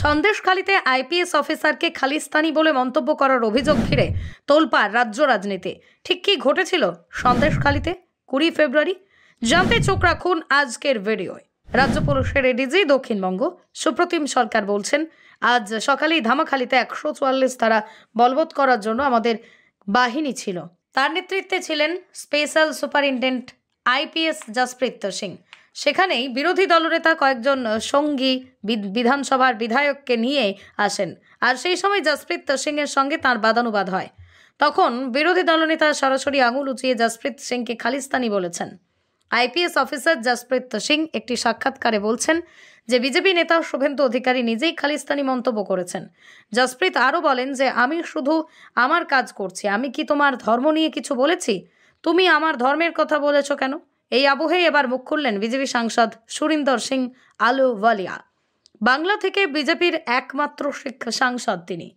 সন্দেশখালীতে IPS অফিসারকে খালিস্তানি বলে মন্তব্য করার অভিযোগ ঘিরে তোলপাড় রাজ্য রাজনীতি। ঠিক কি ঘটেছিল সন্দেশখালীতে 20 ফেব্রুয়ারি? জানতে চোখ রাখুন আজকের ভিডিওয়। রাজ্য পুলিশের এডিজি দক্ষিণবঙ্গ সুপ্রতিম সরকার বলছেন, আজ সকালেই ধামাখালীতে 144 ধারা বলবৎ করার জন্য আমাদের বাহিনী ছিল। তার নেতৃত্বে ছিলেন special superintendent IPS Jasprit Singh. সেখানেই বিরোধী দলনেতা কয়েকজন সঙ্গী বিধানসভার বিধায়ককে নিয়ে আসেন, আর সেই সময় জসপ্রীত সিংয়ের সঙ্গে তাঁর বাদানুবাদ হয়। তখন বিরোধী দলনেতা সরাসরি আঙুল উঁচিয়ে জসপ্রীত সিংকে খালিস্তানি বলেছেন। আইপিএস অফিসার জসপ্রীত সিং একটি সাক্ষাৎকারে বলছেন যে বিজেপি নেতা শুভেন্দু অধিকারী নিজেই খালিস্তানি মন্তব্য করেছেন। জসপ্রীত আরও বলেন যে আমি শুধু আমার কাজ করছি, আমি কি তোমার ধর্ম নিয়ে কিছু বলেছি? তুমি আমার ধর্মের কথা বলেছ কেন? এই আবহে এবার মুখ খুললেন বিজেপি সাংসদ সুরিন্দর সিং আলুওয়ালিয়া। বাংলা থেকে বিজেপির একমাত্র শিখ সাংসদ তিনি।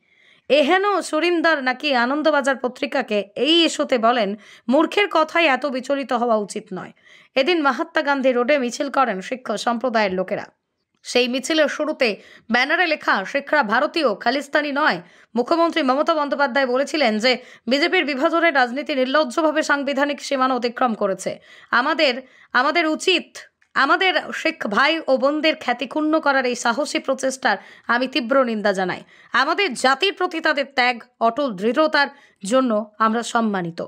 এহেন সুরিন্দর নাকি আনন্দবাজার পত্রিকাকে এই ইস্যুতে বলেন, মূর্খের কথায় এত বিচলিত হওয়া উচিত নয়। এদিন মহাত্মা গান্ধী রোডে মিছিল করেন শিখ সম্প্রদায়ের লোকেরা। সেই মিছিলের শুরুতে ব্যানারে লেখা শিখরা ভারতীয়, খালিস্তানি নয়। মুখ্যমন্ত্রী মমতা বন্দ্যোপাধ্যায় বলেছিলেন যে বিজেপির বিভাজনের রাজনীতি নির্লজ্জভাবে সাংবিধানিক সীমানা অতিক্রম করেছে। আমাদের উচিত আমাদের শিখ ভাই ও বোনদের খ্যাতি ক্ষুণ্ণ করার এই সাহসী প্রচেষ্টার আমি তীব্র নিন্দা জানাই। আমাদের জাতির প্রতি তাদের ত্যাগ, অটল দৃঢ়তার জন্য আমরা সম্মানিত।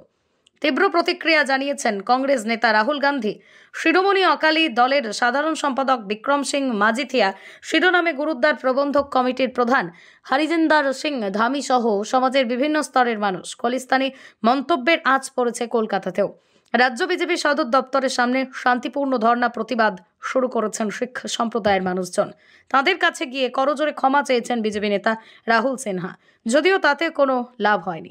তীব্র প্রতিক্রিয়া জানিয়েছেন কংগ্রেস নেতা রাহুল গান্ধী। শিরোমণি অকালি দলের সাধারণ সম্পাদক বিক্রম সিং মাজিথিয়া, শিরোনামে গুরুদ্বার প্রবন্ধক কমিটির প্রধান হরিজিন্দর সিং ধামি সহ সমাজের বিভিন্ন স্তরের মানুষ। খালিস্তানি মন্তব্যের আঁচ পড়েছে কলকাতাতেও। রাজ্য বিজেপি সদর দপ্তরের সামনে শান্তিপূর্ণ ধর্ণা প্রতিবাদ শুরু করেছেন শিখ সম্প্রদায়ের মানুষজন। তাদের কাছে গিয়ে করজোরে ক্ষমা চেয়েছেন বিজেপি নেতা রাহুল সিনহা, যদিও তাতে কোনো লাভ হয়নি।